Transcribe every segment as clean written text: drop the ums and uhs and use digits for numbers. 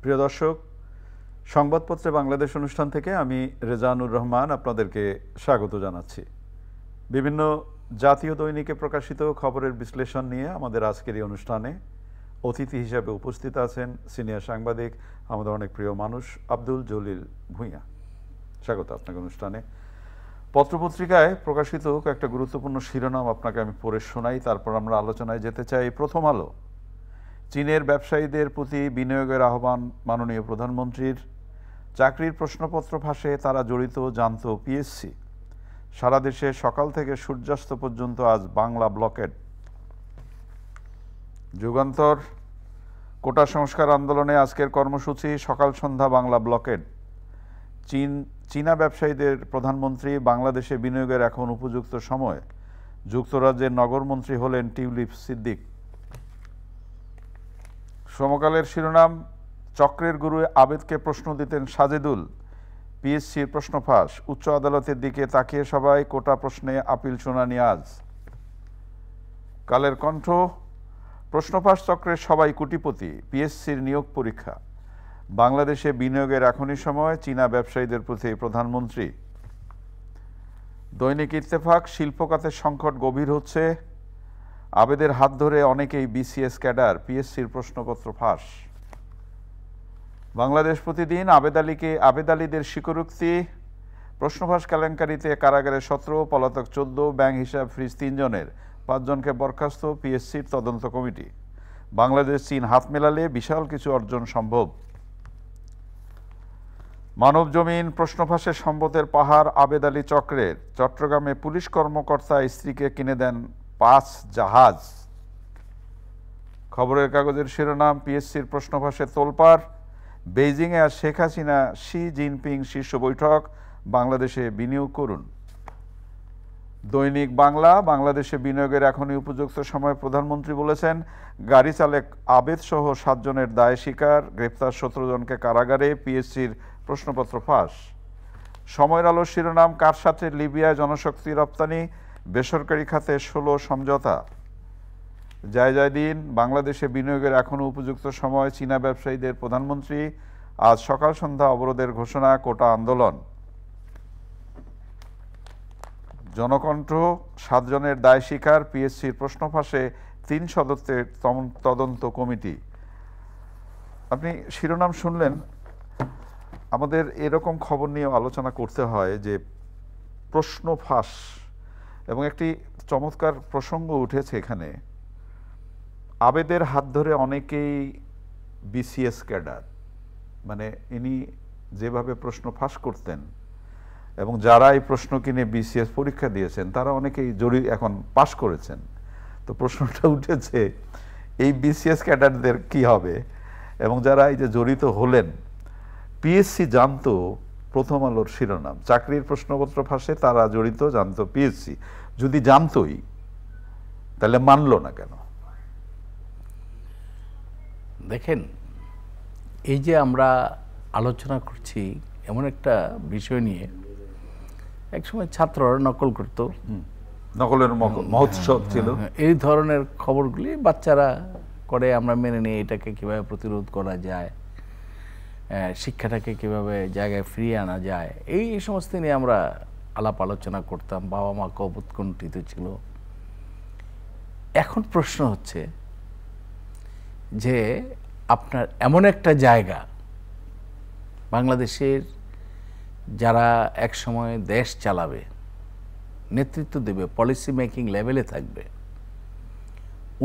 প্রিয় দর্শক, সংবাদপত্রে বাংলাদেশ অনুষ্ঠান থেকে আমি রেজানুর রহমান আপনাদেরকে স্বাগত জানাচ্ছি। বিভিন্ন জাতীয় দৈনিকে প্রকাশিত খবরের বিশ্লেষণ নিয়ে আমাদের আজকের এই অনুষ্ঠানে অতিথি হিসেবে উপস্থিত আছেন সিনিয়র সাংবাদিক, আমাদের অনেক প্রিয় মানুষ আব্দুল জলিল ভূঁইয়া। স্বাগত আপনাকে অনুষ্ঠানে। পত্রপত্রিকায় প্রকাশিত কয়েকটা গুরুত্বপূর্ণ শিরোনাম আপনাকে আমি পড়ে শোনাই, তারপর আমরা আলোচনায় যেতে চাই। প্রথম আলো, চীনের ব্যবসায়ীদের প্রতি বিনিয়োগের আহ্বান মাননীয় প্রধানমন্ত্রীর। চাকরির প্রশ্নপত্র ফাঁসে তারা জড়িত জানত পিএসসি। সারা দেশে সকাল থেকে সূর্যাস্ত পর্যন্ত আজ বাংলা ব্লকেড। যুগান্তর, কোটা সংস্কার আন্দোলনে আজকের কর্মসূচি সকাল সন্ধ্যা বাংলা ব্লকেড। চীনা ব্যবসায়ীদের প্রধানমন্ত্রী, বাংলাদেশে বিনিয়োগের এখন উপযুক্ত সময়। যুক্তরাজ্যের নগরমন্ত্রী হলেন টিউলিপ সিদ্দিক। সমকালের শিরোনাম, চক্রের গুরু আবেদকে প্রশ্ন দিতেন সাজেদুল, পিএসসির প্রশ্ন ফাঁস। উচ্চ আদালতের দিকে তাকিয়ে সবাই, কোটা প্রশ্নে আপিল শুনানি আজ। কালের কণ্ঠ, প্রশ্ন ফাঁস চক্রের সবাই কোটিপতি, পিএসসির নিয়োগ পরীক্ষা। বাংলাদেশে বিনিয়োগের এখনই সময়, চীনা ব্যবসায়ীদের প্রতি প্রধানমন্ত্রী। দৈনিক ইত্তেফাক, শিল্প খাতের সংকট গভীর হচ্ছে, আবেদের হাত ধরে অনেকেই বিসিএস ক্যাডার, পিএসসির প্রশ্নপত্র ফাঁস। বাংলাদেশ প্রতিদিন, আবেদ আলীদের স্বীকারোক্তি, প্রশ্নফাঁস কেলেঙ্কারিতে কারাগারে 17, পলাতক 14, ব্যাংক হিসাব ফ্রিজ 3 জনের, 5 জনকে বরখাস্ত, পিএসসির তদন্ত কমিটি। বাংলাদেশ চীন হাত মেলালে বিশাল কিছু অর্জন সম্ভব। মানব জমিন, প্রশ্নফাঁসের সম্পদের পাহাড় আবেদ আলী চক্রের। চট্টগ্রামে পুলিশ কর্মকর্তা স্ত্রীকে কিনে দেন 5 জাহাজ। খবরের কাগজের শিরোনাম, পিএসসির প্রশ্নফাঁসে তোলপাড়। বেইজিংয়ে আজ শেখ হাসিনা শি জিনপিং শীর্ষ বৈঠক, বাংলাদেশে বিনিয়োগ করুন। দৈনিক বাংলা, বাংলাদেশে বিনিয়োগের এখনই উপযুক্ত সময়, প্রধানমন্ত্রী বলেছেন। গাড়ি চালক আবেদ সহ 7 জনের দায় স্বীকার, গ্রেপ্তার 17 জনকে কারাগারে, পিএসসির প্রশ্নপত্র ফাঁস। সময়ের আলোর শিরোনাম, কার সাথে লিবিয়ায় জনশক্তি রপ্তানি, বেসরকারি খাতে 16 সমঝোতা। জয় দিন, বাংলাদেশে বিনিয়োগের এখনও উপযুক্ত সময়, চীনা ব্যবসায়ীদের প্রধানমন্ত্রী। আজ সকাল সন্ধ্যা অবরোধের ঘোষণা, কোটা আন্দোলন। জনকণ্ঠ, 7 জনের দায় স্বীকার, পিএসসির প্রশ্ন ফাঁসে 3 সদস্যের তদন্ত কমিটি। আপনি শিরোনাম শুনলেন। আমাদের এরকম খবর নিয়ে আলোচনা করতে হয় যে প্রশ্ন ফাঁস, এবং একটি চমৎকার প্রসঙ্গ উঠেছে এখানে। আবেদের হাত ধরে অনেকেই বিসিএস ক্যাডার, মানে ইনি যেভাবে প্রশ্ন ফাঁস করতেন এবং যারা এই প্রশ্ন কিনে বিসিএস পরীক্ষা দিয়েছেন তারা অনেকেই এখন পাশ করেছেন। তো প্রশ্নটা উঠেছে, এই বিসিএস ক্যাডারদের কি হবে? এবং যারা এই যে জড়িত হলেন, পিএসসি জানতো, প্রথম আলোর শিরোনাম, চাকরির প্রশ্নপত্র ফাঁসে তারা জড়িত জানতো পিএসসি। যদি জানতোই তাহলে মানলো না কেন? দেখেন, এই যে আমরা আলোচনা করছি এমন একটা বিষয় নিয়ে, একসময় ছাত্ররা নকল করত, নকলের মহোৎসব ছিল। এই ধরনের খবরগুলি বাচ্চারা করে, আমরা মেনে নিই এটাকে কিভাবে প্রতিরোধ করা যায়, শিক্ষাটাকে কিভাবে জায়গায় ফিরিয়ে আনা যায়, এই সমস্ত নিয়ে আমরা আলাপ আলোচনা করতাম। বাবা মা খুব উৎকণ্ঠিত ছিল। এখন প্রশ্ন হচ্ছে যে আপনার এমন একটা জায়গা, বাংলাদেশের যারা এক সময় দেশ চালাবে, নেতৃত্ব দেবে, পলিসি মেকিং লেভেলে থাকবে,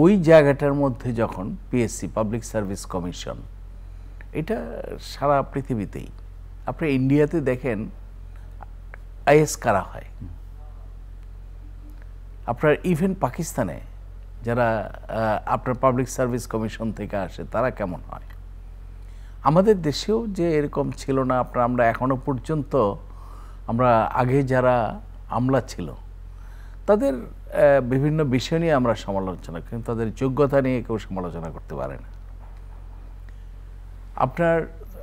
ওই জায়গাটার মধ্যে যখন পিএসসি, পাবলিক সার্ভিস কমিশন, এটা সারা পৃথিবীতেই, আপনি ইন্ডিয়াতে দেখেন আইএস কারা হয়, আপনার ইভেন পাকিস্তানে যারা আপনার পাবলিক সার্ভিস কমিশন থেকে আসে তারা কেমন হয়। আমাদের দেশেও যে এরকম ছিল না। আমরা এখনো পর্যন্ত, আমরা আগে যারা আমলা ছিল তাদের বিভিন্ন বিষয় নিয়ে আমরা সমালোচনা, কিন্তু তাদের যোগ্যতা নিয়ে কেউ সমালোচনা করতে পারে না।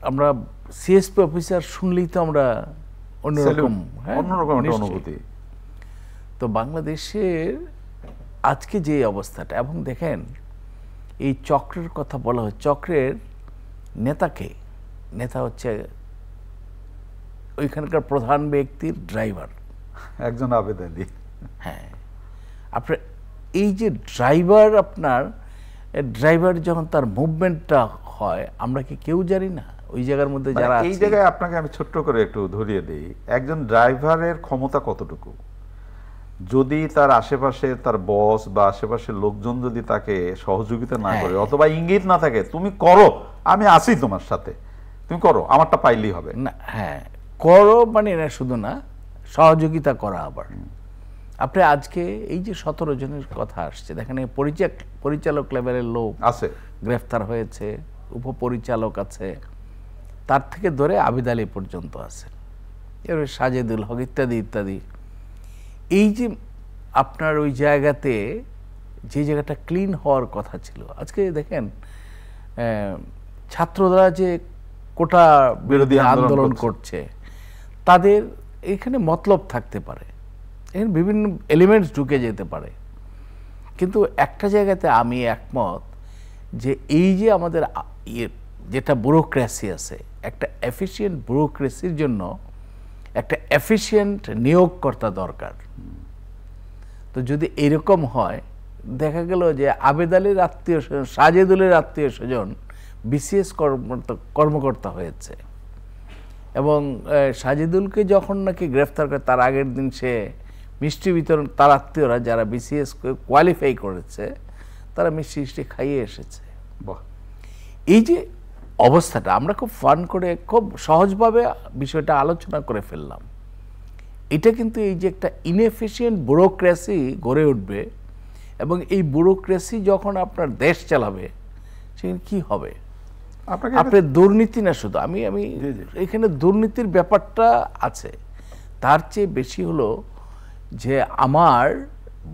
আমরা সিএসপি অফিসার শুনলেই তো আমরা অন্যরকম অনুভূতি। তো বাংলাদেশের আজকে যে অবস্থাটা, এবং দেখেন এই চক্রের কথা বলা হয়, চক্রের নেতাকে নেতা হচ্ছে ওইখানকার প্রধান ব্যক্তির ড্রাইভার, একজন আবেদ আলী। হ্যাঁ, আপনার এই যে ড্রাইভার যখন তার মুভমেন্টটা হয়, আমরা কি কেউ জানি না ওই জায়গার মধ্যে যারা এই জায়গায় আপনাকে আমি ছোট্ট করে একটু ধরিয়ে দিই, একজন ড্রাইভারের ক্ষমতা কতটুকু। যদি তার আশেপাশে তার বস বা আশেপাশের লোকজন যদি তাকে সহযোগিতা না করে অথবা ইঙ্গিত না থাকে, তুমি করো, আমি আছি তোমার সাথে, তুমি করো, আমারটা পাইলেই হবে না। হ্যাঁ, করো মানে না, শুধু না, সহযোগিতা করা। আবার আপনি আজকে এই যে 17 জনের কথা আসছে, দেখেন পরিচালক লেভেলের লোক আছে, গ্রেফতার হয়েছে, উপপরিচালক আছে, তার থেকে ধরে আবিদ আলী পর্যন্ত আছে, এর সাজেদুল হক ইত্যাদি ইত্যাদি। এই যে আপনার ওই জায়গাতে যে জায়গাটা ক্লিন হওয়ার কথা ছিল, আজকে দেখেন ছাত্ররা যে কোটা বিরোধী আন্দোলন করছে, তাদের এখানে মতলব থাকতে পারে, এখানে বিভিন্ন এলিমেন্টস ঢুকে যেতে পারে, কিন্তু একটা জায়গাতে আমি একমত যে এই যে আমাদের যেটা ব্যুরোক্রেসি আছে, একটা এফিশিয়েন্ট ব্যুরোক্রেসির জন্য একটা এফিশিয়েন্ট নিয়োগকর্তা দরকার। তো যদি এরকম হয়, দেখা গেল যে আবেদ আলীর আত্মীয় স্বজন, সাজেদুলের আত্মীয় স্বজন বিসিএস কর্মকর্তা হয়েছে, এবং সাজেদুলকে যখন নাকি গ্রেফতার করে তার আগের দিন সে মিষ্টি বিতরণ, তার আত্মীয়রা যারা বিসিএস কোয়ালিফাই করেছে তারা মিষ্টি খাইয়ে এসেছে। এই যে অবস্থাটা, আমরা খুব ফান করে খুব সহজভাবে বিষয়টা আলোচনা করে ফেললাম, এটা কিন্তু এই যে একটা ইনএফিশিয়েন্ট ব্যুরোক্রেসি গড়ে উঠবে, এবং এই ব্যুরোক্রেসি যখন আপনার দেশ চালাবে, সেখানে কি হবে? আপনার দুর্নীতি না শুধু, আমি এখানে দুর্নীতির ব্যাপারটা আছে, তার চেয়ে বেশি হলো যে আমার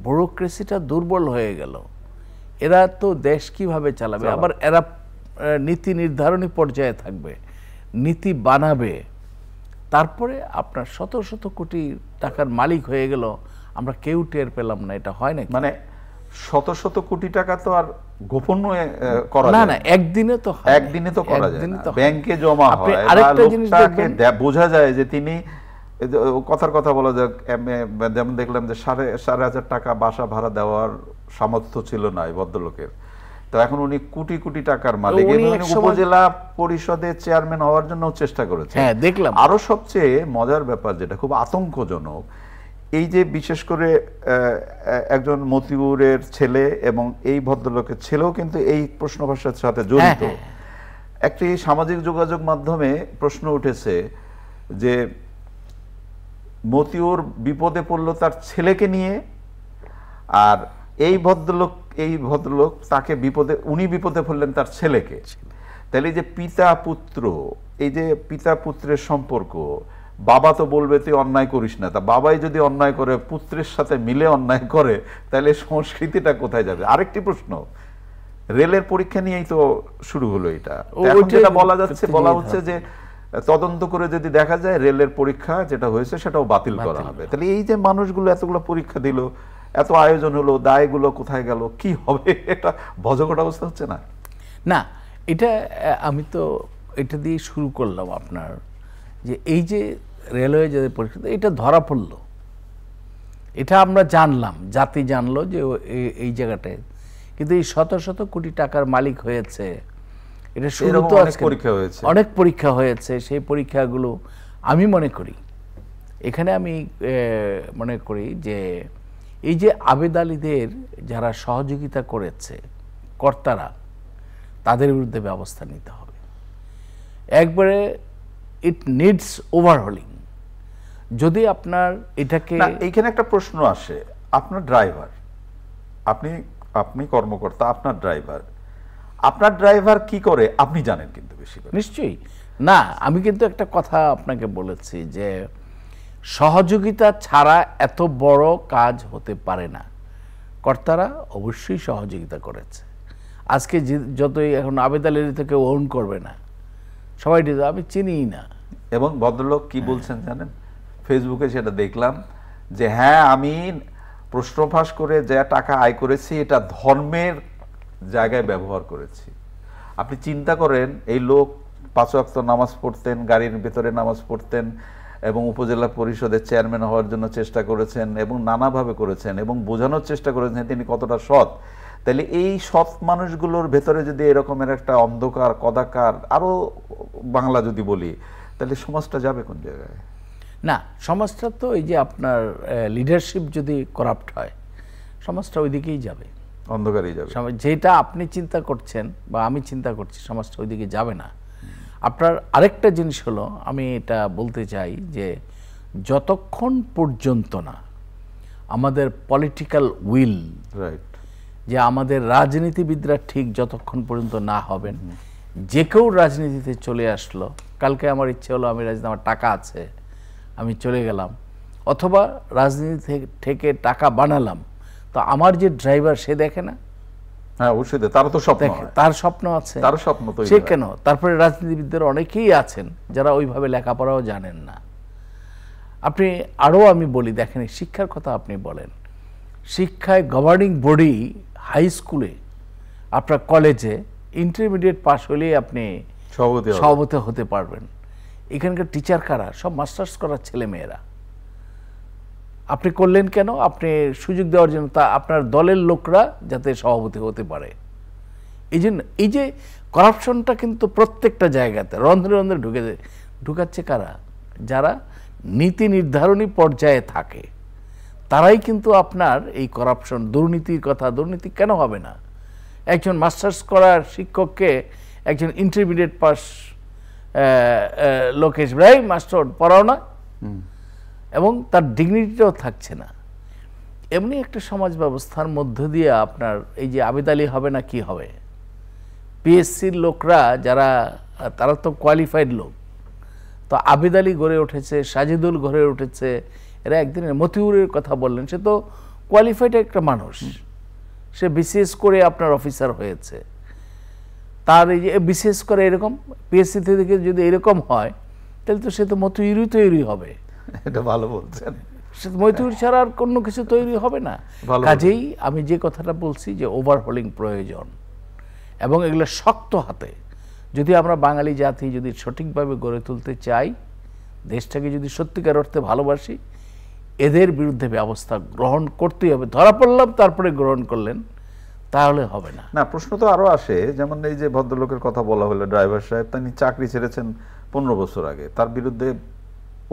ব্যুরোক্রেসিটা দুর্বল হয়ে গেল। এরা তো দেশ কিভাবে চালাবে, আবার এরা নীতি নির্ধারণী পর্যায়ে থাকবে, নীতি বানাবে, তারপরে আপনার শত শত কোটি টাকার মালিক হয়ে গেল, আমরা কেউ টের পেলাম না। এটা হয় না, মানে শত শত কোটি টাকা তো আর গোপন করা না, না, একদিনে তো করা যায় না, ব্যাংকে জমা হয়, আরেকটা জিনিস দেখবেন, বোঝা যায় যে তিনি, কথার কথা বলা যাক, যেমন দেখলাম যে 5,500 টাকা বাসা ভাড়া দেওয়ার সামর্থ্য ছিল না এই ভদ্রলোকের, তো এখন উনি কোটি কোটি টাকার মালিক, উপজেলা পরিষদের চেয়ারম্যান হওয়ার জন্য চেষ্টা করেছেন। হ্যাঁ, দেখলাম। আরো সবচেয়ে মজার ব্যাপার যেটা খুব আতঙ্কজনক, এই যে বিশেষ করে একজন মতিউরের ছেলে এবং এই ভদ্রলোকের ছেলেও কিন্তু এই প্রশ্নভাষার সাথে জড়িত। একটি সামাজিক যোগাযোগ মাধ্যমে প্রশ্ন উঠেছে যে মতিউর বিপদে পড়ল তার ছেলেকে নিয়ে, আর এই ভদ্রলোক তাকে উনি বিপদে পড়লেন তার ছেলেকে। তাহলে যে পিতা পুত্র, এই যে পিতা পুত্রের সম্পর্ক, বাবা তো বলবে তুই অন্যায় করিস না, তা বাবাই যদি অন্যায় করে, পুত্রের সাথে মিলে অন্যায় করে, তাহলে সংস্কৃতিটা কোথায় যাবে? আরেকটি প্রশ্ন, রেলের পরীক্ষা নিয়েই তো শুরু হলো এটা, এখন যেটা বলা হচ্ছে যে তদন্ত করে যদি দেখা যায় রেলের পরীক্ষা যেটা হয়েছে সেটাও বাতিল করা হবে। তাহলে এই যে মানুষগুলো এতগুলো পরীক্ষা দিল, এত আয়োজন হলো, দায়গুলো কোথায় গেল, কি হবে? এটা ভজঘট অবস্থা হচ্ছে না? না, এটা আমি তো এটা দিয়ে শুরু করলাম আপনার, যে এই যে রেলওয়ে যাদের পরীক্ষা, এটা ধরা পড়লো, এটা আমরা জানলাম, জাতি জানলো যে এই জায়গাটায়, কিন্তু এই শত শত কোটি টাকার মালিক হয়েছে, এটা শুরু তো অনেক পরীক্ষা হয়েছে। সেই পরীক্ষাগুলো আমি মনে করি, এখানে আমি মনে করি যে এই যে আবেদ আলীদের যারা সহযোগিতা করেছে কর্তারা, তাদের বিরুদ্ধে ব্যবস্থা নিতে হবে একবারে। It needs overhauling. যদি আপনার এটাকে, এইখানে একটা প্রশ্ন আসে, আপনার ড্রাইভার, আপনি কর্মকর্তা, আপনার ড্রাইভার কি করে আপনি জানেন কিন্তু বেশি করে। নিশ্চয়ই না, আমি কিন্তু একটা কথা আপনাকে বলেছি যে সহযোগিতা ছাড়া এত বড় কাজ হতে পারে না। কর্তারা অবশ্যই সহযোগিতা করেছে। আজকে যতই এখন আবেদ আলীর থেকে ওন করবে না, সবাই আমি চিনি না। এবং ভদ্রলোক কি বলছেন জানেন, ফেসবুকে সেটা দেখলাম যে হ্যাঁ, আমি প্রশ্ন ফাঁস করে যে টাকা আয় করেছি এটা ধর্মের জায়গায় ব্যবহার করেছি। আপনি চিন্তা করেন, এই লোক 5 ওয়াক্ত নামাজ পড়তেন, গাড়ির ভেতরে নামাজ পড়তেন, এবং উপজেলা পরিষদের চেয়ারম্যান হওয়ার জন্য চেষ্টা করেছেন এবং নানাভাবে করেছেন এবং বোঝানোর চেষ্টা করেছেন তিনি কতটা সৎ। তাহলে এই সৎ মানুষগুলোর ভেতরে যদি এরকমের একটা অন্ধকার কদাকার আরো বাংলা যদি বলি, তাহলে সমাজটা যাবে কোন জায়গায়? না, সমাজটা তো এই যে আপনার লিডারশিপ যদি করাপ্ট হয়, সমাজটা ওই দিকেই যাবে, অন্ধকারেই যাবে। যেটা আপনি চিন্তা করছেন বা আমি চিন্তা করছি, সমাজটা ওই দিকে যাবে না। আপনার আরেকটা জিনিস হলো, আমি এটা বলতে চাই যে যতক্ষণ পর্যন্ত না আমাদের পলিটিক্যাল উইল, রাইট, যে আমাদের রাজনীতিবিদরা ঠিক যতক্ষণ পর্যন্ত না হবেন, যে কেউ রাজনীতিতে চলে আসলো, কালকে আমার ইচ্ছে হলো আমি রাজনীতি, আমার টাকা আছে আমি চলে গেলাম, অথবা রাজনীতি থেকে টাকা বানালাম, তো আমার যে ড্রাইভার সে দেখে না? হ্যাঁ, অবশ্যই তারও তো স্বপ্ন দেখে, হয়, তার স্বপ্ন আছে, তার স্বপ্ন তো সে কেন? তারপরে রাজনীতিবিদদের অনেকেই আছেন যারা ওইভাবে লেখাপড়াও জানেন না। আপনি আরও আমি বলি, দেখেন শিক্ষার কথা আপনি বলেন, শিক্ষায় গভর্নিং বডি হাই স্কুলে, আপনার কলেজে ইন্টারমিডিয়েট পাস হলেই আপনি সভাপতি হতে পারবেন। এখানকার টিচার কারা? সব মাস্টার্স করার ছেলে মেয়েরা। আপনি করলেন কেন? আপনি সুযোগ দেওয়ার জন্য, তা আপনার দলের লোকরা যাতে সভাপতি হতে পারে। এই জন্য এই যে করাপশনটা কিন্তু প্রত্যেকটা জায়গাতে রন্ধ্রে রন্ধ্রে ঢুকাচ্ছে কারা? যারা নীতি নির্ধারণী পর্যায়ে থাকে, তারাই কিন্তু আপনার এই করাপশন, দুর্নীতির কথা। দুর্নীতি কেন হবে না? একজন মাস্টার্স করার শিক্ষককে একজন ইন্টারমিডিয়েট পাস লোক হিসেবে মাস্টার পড়াও না, এবং তার ডিগনিটিটাও থাকছে না। এমনি একটা সমাজ ব্যবস্থার মধ্য দিয়ে আপনার এই যে আবেদ আলী হবে না, কি হবে? পিএসসির লোকরা যারা, তারা তো কোয়ালিফাইড লোক, তো আবেদ আলী গড়ে উঠেছে, সাজিদুল গড়ে উঠেছে, এরা একদিনের মতিউরের কথা বললেন, সে তো কোয়ালিফাইড একটা মানুষ, সে বিসিএস করে আপনার অফিসার হয়েছে। তার এই যে বিসিএস করে এরকম পিএসসি থেকে যদি এরকম হয়, তাহলে তো সে তো মতিউরই তৈরি হবে। এটা ভালো বলছেন, সে মতিউর ছাড়া আর কোনো কিছু তৈরি হবে না। কাজেই আমি যে কথাটা বলছি যে ওভারহোলিং প্রয়োজন, এবং এগুলো শক্ত হাতে যদি আমরা বাঙালি জাতি যদি সঠিকভাবে গড়ে তুলতে চাই, দেশটাকে যদি সত্যিকার অর্থে ভালোবাসি, এদের বিরুদ্ধে ব্যবস্থা গ্রহণ করতেই হবে। ধরা পড়লাম তারপরে গ্রহণ করলেন, তাহলে হবে না। না, প্রশ্ন তো আরো আসে, যেমন এই যে ভদ্রলোকের কথা বলা হলো, ড্রাইভার সাহেব, তিনি চাকরি ছেড়েছেন 15 বছর আগে, তার বিরুদ্ধে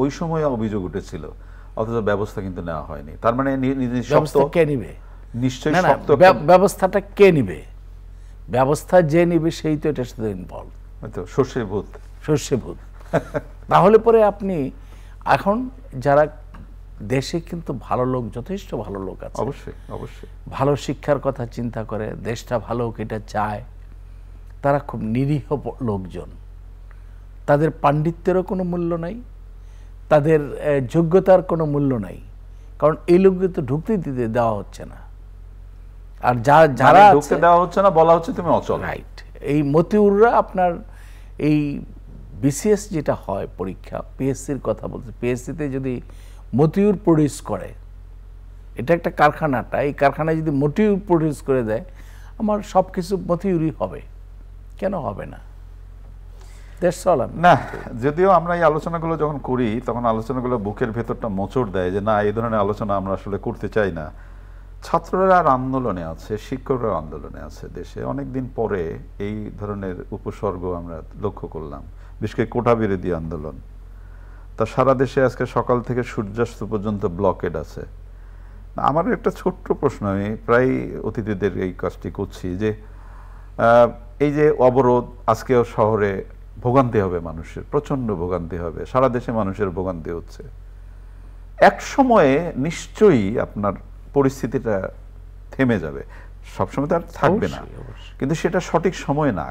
ওই সময় অভিযোগ উঠেছিল, অথচ ব্যবস্থা কিন্তু নেওয়া হয়নি। তার মানে কে নিবে? নিশ্চয়ই ব্যবস্থাটা কে নিবে? ব্যবস্থা যে নিবে সেই তো এটার সাথে ইনভলভ। সর্ষে ভূত, সর্ষে ভূত। তাহলে পরে আপনি এখন যারা দেশে কিন্তু ভালো লোক, যথেষ্ট ভালো লোক আছে, অবশ্যই অবশ্যই ভালো শিক্ষার কথা চিন্তা করে, দেশটা ভালো হোক এটা চায়, তারা খুব নিরীহ লোকজন। তাদের পাণ্ডিত্যেরও কোনো মূল্য নাই, তাদের যোগ্যতার কোনো মূল্য নাই, কারণ এই লোককে তো ঢুকতে দিতে দেওয়া হচ্ছে না। আর যারা ঢুকতে দেওয়া হচ্ছে না, বলা হচ্ছে তুমি অচল। রাইট। এই মতিউররা আপনার এই বিসিএস যেটা হয় পরীক্ষা, পিএসসির কথা বলছে, পিএসসিতে যদি মতিউর প্রডিউস করে, এটা একটা কারখানাটা, এই কারখানায় যদি মতিউর প্রডিউস করে দেয়, আমার সব কিছু মতিউরই হবে, কেন হবে না? না, যদিও আমরা এই আলোচনাগুলো যখন করি, তখন আলোচনাগুলো বুকের ভেতরটা মোচড় দেয় যে না, এই ধরনের আলোচনা আমরা আসলে করতে চাই না। ছাত্ররা আর আন্দোলনে আছে, শিক্ষকরা আন্দোলনে আছে। দেশে অনেকদিন পরে এই ধরনের উপসর্গ আমরা লক্ষ্য করলাম, বিশেষ করে কোটা বিরোধী আন্দোলন। তা সারা দেশে আজকে সকাল থেকে সূর্যাস্ত পর্যন্ত ব্লকেড আছে। আমার একটা ছোট্ট প্রশ্ন, আমি প্রায় অতিথিদের এই কাজটি করছি, যে এই যে অবরোধ, আজকেও শহরে ভোগান্তি হবে মানুষের, প্রচন্ড ভোগান্তি হবে, সারা দেশে মানুষের ভোগান্তি হচ্ছে। এক সময়ে নিশ্চয়ই আপনার পরিস্থিতিটা থেমে যাবে, সবসময় তো আর থাকবে না, কিন্তু সেটা সঠিক সময় না,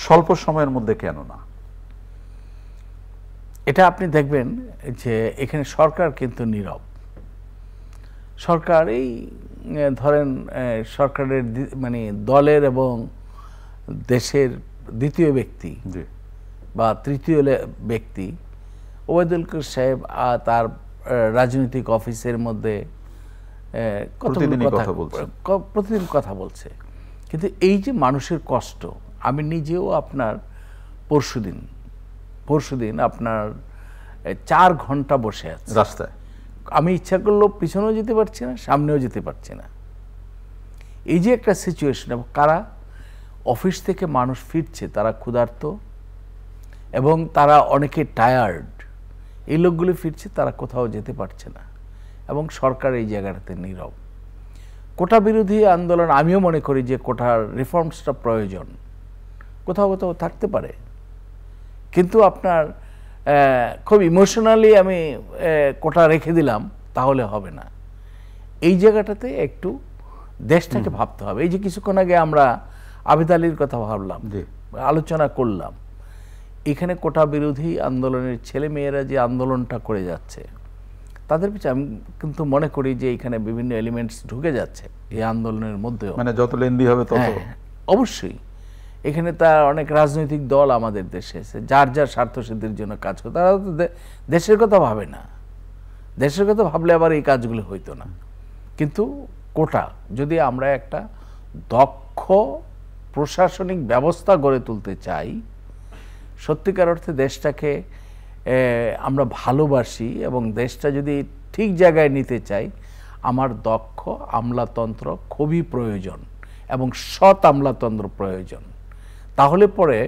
স্বল্প সময়ের মধ্যে কেন না? এটা আপনি দেখবেন যে এখানে সরকার কিন্তু নীরব। সরকার এই ধরেন সরকারের মানে দলের এবং দেশের দ্বিতীয় ব্যক্তি বা তৃতীয় ব্যক্তি ওবায়দুল কাদের সাহেব তার রাজনৈতিক অফিসের মধ্যে প্রতিদিন কথা বলছে, কিন্তু এই যে মানুষের কষ্ট, আমি নিজেও আপনার পরশুদিন আপনার 4 ঘন্টা বসে আছে রাস্তায়। আমি ইচ্ছা করলেও পিছনেও যেতে পারছি না, সামনেও যেতে পারছি না। এই যে একটা সিচুয়েশন, এবং কারা অফিস থেকে মানুষ ফিরছে তারা ক্ষুধার্ত এবং তারা অনেকে টায়ার্ড, এই লোকগুলো ফিরছে, তারা কোথাও যেতে পারছে না এবং সরকার এই জায়গাটাতে নীরব। কোটা বিরোধী আন্দোলন, আমিও মনে করি যে কোটার রিফর্মসটা প্রয়োজন, কোথাও কোথাও থাকতে পারে, কিন্তু আপনার খুব ইমোশনালি আমি কোটা রেখে দিলাম তাহলে হবে না। এই জায়গাটাতে একটু দেশটাকে ভাবতে হবে। এই যে কিছুক্ষণ আগে আমরা আবিদ আলীর কথা ভাবলাম, আলোচনা করলাম, এখানে কোটা বিরোধী আন্দোলনের ছেলে মেয়েরা যে আন্দোলনটা করে যাচ্ছে তাদের পিছনে আমি কিন্তু মনে করি যে এখানে বিভিন্ন এলিমেন্টস ঢুকে যাচ্ছে এই আন্দোলনের মধ্যেও, মানে যত লেন্দি হবে তত। অবশ্যই এখানে তার অনেক রাজনৈতিক দল আমাদের দেশে আছে, যার যার স্বার্থ সিদ্ধির জন্য কাজ করে, তারা তো দেশের কথা ভাবে না। দেশের কথা ভাবলে আবার এই কাজগুলো হইতো না। কিন্তু কোটা যদি আমরা একটা দক্ষ প্রশাসনিক ব্যবস্থা গড়ে তুলতে চাই, সত্যিকার অর্থে দেশটাকে আমরা ভালোবাসি এবং দেশটা যদি ঠিক জায়গায় নিতে চাই, আমার দক্ষ আমলাতন্ত্র খুবই প্রয়োজন এবং সৎ আমলাতন্ত্র প্রয়োজন। তাহলে পরে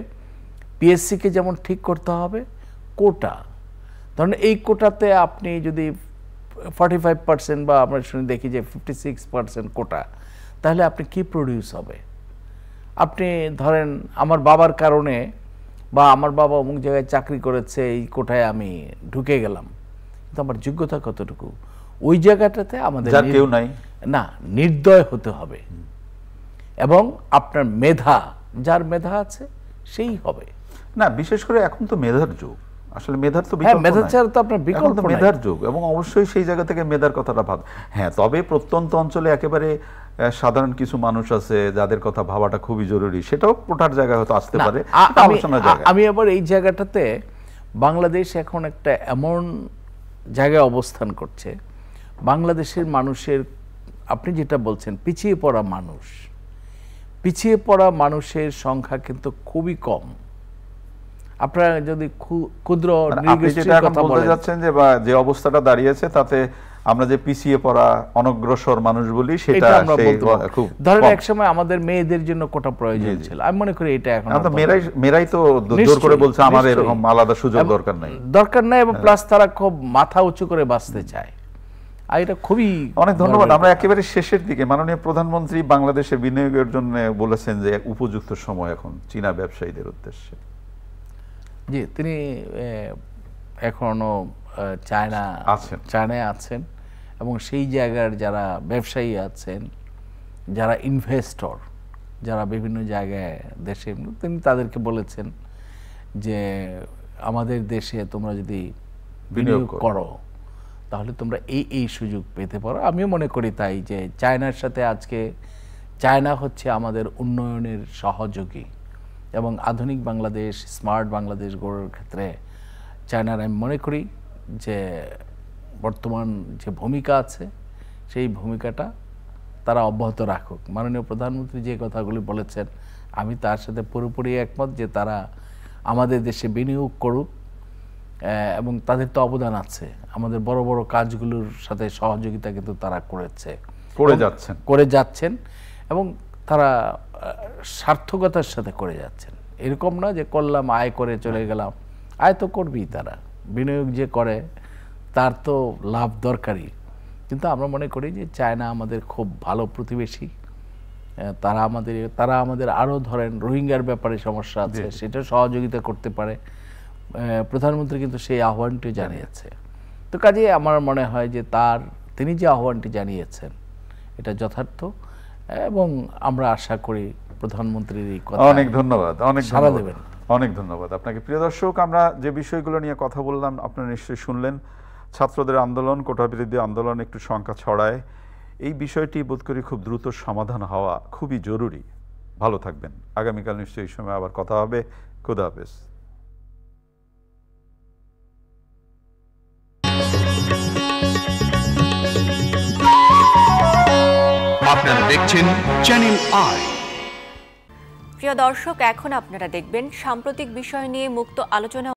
পিএসসিকে যেমন ঠিক করতে হবে, কোটা ধরেন এই কোটাতে আপনি যদি 45% বা আমরা শুনে দেখি যে 56% কোটা, তাহলে আপনি কি প্রডিউস হবে? আপনি ধরেন আমার বাবার কারণে বা আমার বাবা অমুক জায়গায় চাকরি করেছে, এই কোটায় আমি ঢুকে গেলাম, কিন্তু আমার যোগ্যতা কতটুকু? ওই জায়গাটাতে আমাদের কেউ নাই না, নির্দয় হতে হবে এবং আপনার মেধা, যার মেধা আছে সেই হবে না। বিশেষ করে এখন তো মেধার যুগ, আসলে মেধার তো মেধা ছাড়া তো আপনার বিকল্প নাই। মেধার যুগ এবং অবশ্যই সেই জায়গা থেকে মেধার কথাটা ভাব। হ্যাঁ, তবে প্রত্যন্ত অঞ্চলে একেবারে সাধারণ কিছু মানুষ আছে যাদের কথা ভাবাটা খুবই জরুরি, সেটাও কোটার জায়গায় হয়তো আসতে পারে, আলোচনার জায়গা। আমি আবার এই জায়গাটাতে বাংলাদেশ এখন একটা এমন জায়গায় অবস্থান করছে, বাংলাদেশের মানুষের, আপনি যেটা বলছেন পিছিয়ে পড়া মানুষ, পিছিয়ে পড়া মানুষের সংখ্যা কিন্তু খুবই কম। আপনারা যদি ক্ষুদ্র কথা বলতে যাচ্ছেন যে বা যে অবস্থাটা দাঁড়িয়েছে তাতে আমরা যে পিছিয়ে পড়া অনগ্রসর মানুষ বলি, সেটা খুব ধরেন এক সময় আমাদের মেয়েদের জন্য কোটা প্রয়োজন ছিল, আমি মনে করি এটা এখন মেয়েরাই তো জোর করে বলছে আমার এরকম আলাদা সুযোগ দরকার নাই এবং প্লাস তারা খুব মাথা উঁচু করে বাঁচতে চায়। আর এটা খুবই অনেক ধন্যবাদ। আমরা একেবারে শেষের দিকে মাননীয় প্রধানমন্ত্রী বাংলাদেশে বিনিয়োগের জন্য বলেছেন যে উপযুক্ত সময় এখন চীনা ব্যবসায়ীদের উদ্দেশ্যে। জি, তিনি এখনো চায়নায় আছেন এবং সেই জায়গার যারা ব্যবসায়ী আছেন, যারা ইনভেস্টর, যারা বিভিন্ন জায়গায় দেশে, তিনি তাদেরকে বলেছেন যে আমাদের দেশে তোমরা যদি বিনিয়োগ করো তাহলে তোমরা এই সুযোগ পেতে পারো। আমিও মনে করি তাই, যে চায়নার সাথে আজকে চায়না হচ্ছে আমাদের উন্নয়নের সহযোগী এবং আধুনিক বাংলাদেশ, স্মার্ট বাংলাদেশ গড়ার ক্ষেত্রে চায়নার আমি মনে করি যে বর্তমান যে ভূমিকা আছে সেই ভূমিকাটা তারা অব্যাহত রাখুক। মাননীয় প্রধানমন্ত্রী যে কথাগুলি বলেছেন আমি তার সাথে পুরোপুরি একমত, যে তারা আমাদের দেশে বিনিয়োগ করুক এবং তাদের তো অবদান আছে, আমাদের বড় বড় কাজগুলোর সাথে সহযোগিতা কিন্তু তারা করে যাচ্ছেন এবং তারা সার্থকতার সাথে করে যাচ্ছেন। এরকম না যে করলাম আয় করে চলে গেলাম, আয় তো করবেই তারা, বিনিয়োগ যে করে তার তো লাভ দরকারই। কিন্তু আমরা মনে করি যে চায়না আমাদের খুব ভালো প্রতিবেশী, তারা আমাদের আরও ধরেন রোহিঙ্গার ব্যাপারে সমস্যা আছে সেটা সহযোগিতা করতে পারে। প্রধানমন্ত্রী কিন্তু সেই আহ্বানটি জানিয়েছে। তো কাজে আমার মনে হয় যে তিনি যে আহ্বানটি জানিয়েছেন এটা যথার্থ এবং আমরা আশা করি প্রধানমন্ত্রীর এই কথা অনেক ধন্যবাদ, সাড়া দেবেন। অনেক ধন্যবাদ আপনাকে। প্রিয় দর্শক, আমরা যে বিষয়গুলো নিয়ে কথা বললাম আপনারা নিশ্চয়ই শুনলেন। ছাত্রদের আন্দোলন, কোটা বিরোধী আন্দোলন একটু শঙ্কা ছড়ায়, এই বিষয়টি বোধ করি খুব দ্রুত সমাধান হওয়া খুবই জরুরি। ভালো থাকবেন, আগামীকাল নিশ্চয়ই এই সময় আবার কথা হবে। খোদা হাফেজ। আপনারা দেখছেন চ্যানেল আই। প্রিয় দর্শক, এখন আপনারা দেখবেন সাম্প্রতিক বিষয় নিয়ে মুক্ত আলোচনা।